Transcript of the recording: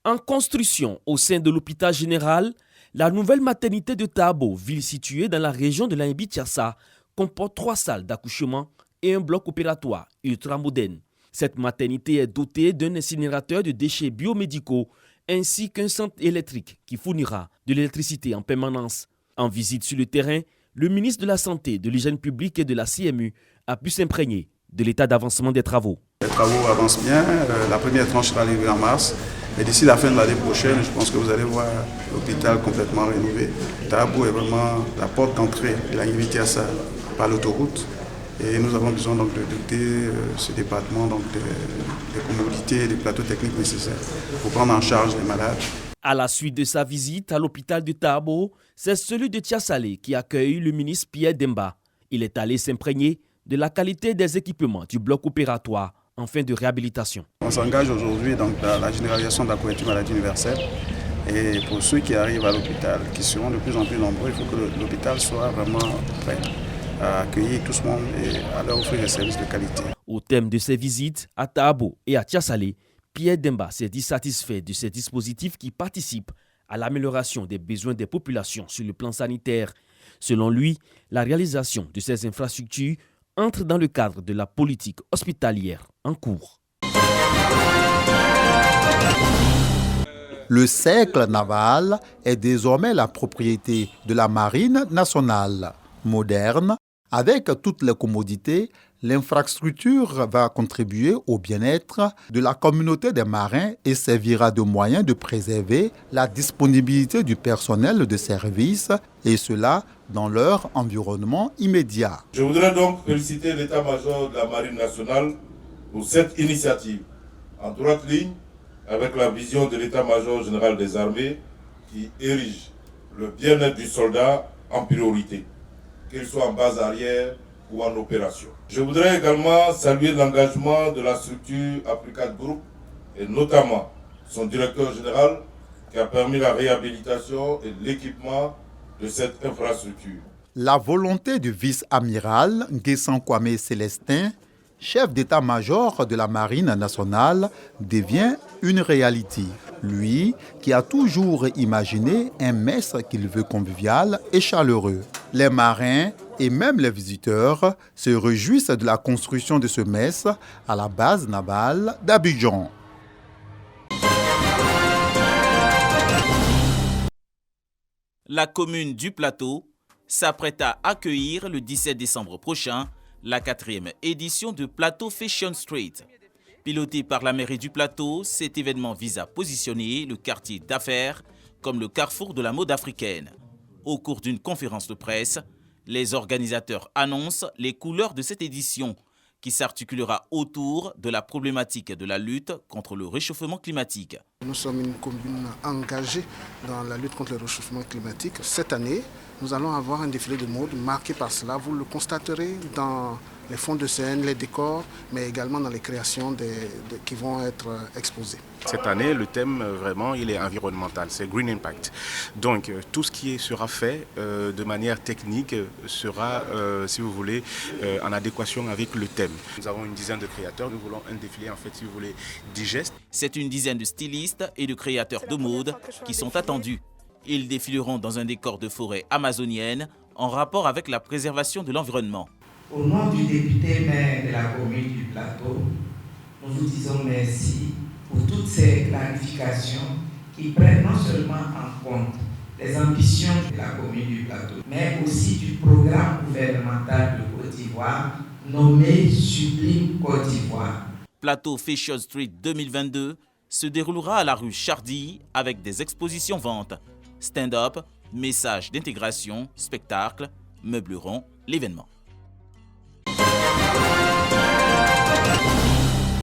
En construction au sein de l'hôpital général, la nouvelle maternité de Tabo, ville située dans la région de l'Ambi-Tiassa, comporte 3 salles d'accouchement et un bloc opératoire ultramoderne. Cette maternité est dotée d'un incinérateur de déchets biomédicaux ainsi qu'un centre électrique qui fournira de l'électricité en permanence. En visite sur le terrain, le ministre de la Santé, de l'Hygiène publique et de la CMU a pu s'imprégner de l'état d'avancement des travaux. Les travaux avancent bien, la première tranche sera livrée en mars. Et d'ici la fin de l'année prochaine, je pense que vous allez voir l'hôpital complètement rénové. Tabo est vraiment la porte d'entrée de la Ambi-Tiassa par l'autoroute. Et nous avons besoin donc de doter ce département donc des commodités et des plateaux techniques nécessaires pour prendre en charge les malades. À la suite de sa visite à l'hôpital de Tabo, c'est celui de Tiassalé qui accueille le ministre Pierre Demba. Il est allé s'imprégner de la qualité des équipements du bloc opératoire en fin de réhabilitation. On s'engage aujourd'hui dans la généralisation de la couverture maladie universelle. Et pour ceux qui arrivent à l'hôpital, qui seront de plus en plus nombreux, il faut que l'hôpital soit vraiment prêt à accueillir tout ce monde et à leur offrir des services de qualité. Au thème de ces visites à Tabo et à Tiassalé, Pierre Demba s'est dit satisfait de ces dispositifs qui participent à l'amélioration des besoins des populations sur le plan sanitaire. Selon lui, la réalisation de ces infrastructures entre dans le cadre de la politique hospitalière en cours. Le cercle naval est désormais la propriété de la Marine nationale. Moderne, avec toutes les commodités, l'infrastructure va contribuer au bien-être de la communauté des marins et servira de moyen de préserver la disponibilité du personnel de service, et cela dans leur environnement immédiat. Je voudrais donc féliciter l'état-major de la Marine nationale pour cette initiative, en droite ligne avec la vision de l'état-major général des armées qui érige le bien-être du soldat en priorité, qu'il soit en base arrière ou en opération. Je voudrais également saluer l'engagement de la structure Africa Group et notamment son directeur général qui a permis la réhabilitation et l'équipement de cette infrastructure. La volonté du vice-amiral Nguessan Kwame Célestin, chef d'état-major de la Marine nationale, devient une réalité. Lui, qui a toujours imaginé un mess qu'il veut convivial et chaleureux. Les marins et même les visiteurs se réjouissent de la construction de ce mess à la base navale d'Abidjan. La commune du Plateau s'apprête à accueillir le 17 décembre prochain la 4e édition de Plateau Fashion Street. Piloté par la mairie du Plateau, cet événement vise à positionner le quartier d'affaires comme le carrefour de la mode africaine. Au cours d'une conférence de presse, les organisateurs annoncent les couleurs de cette édition qui s'articulera autour de la problématique de la lutte contre le réchauffement climatique. Nous sommes une commune engagée dans la lutte contre le réchauffement climatique. Cette année, nous allons avoir un défilé de mode marqué par cela. Vous le constaterez dans les fonds de scène, les décors, mais également dans les créations qui vont être exposées. Cette année, le thème vraiment, il est environnemental, c'est Green Impact. Donc tout ce qui sera fait de manière technique sera, si vous voulez, en adéquation avec le thème. Nous avons une dizaine de créateurs, nous voulons un défilé en fait, si vous voulez, digeste. C'est une dizaine de stylistes et de créateurs de mode qui sont attendus. Ils défileront dans un décor de forêt amazonienne en rapport avec la préservation de l'environnement. Au nom du député maire de la commune du Plateau, nous vous disons merci pour toutes ces planifications qui prennent non seulement en compte les ambitions de la commune du Plateau, mais aussi du programme gouvernemental de Côte d'Ivoire nommé Sublime Côte d'Ivoire. Plateau Fashion Street 2022 se déroulera à la rue Chardy avec des expositions ventes, stand-up, messages d'intégration, spectacles meubleront l'événement.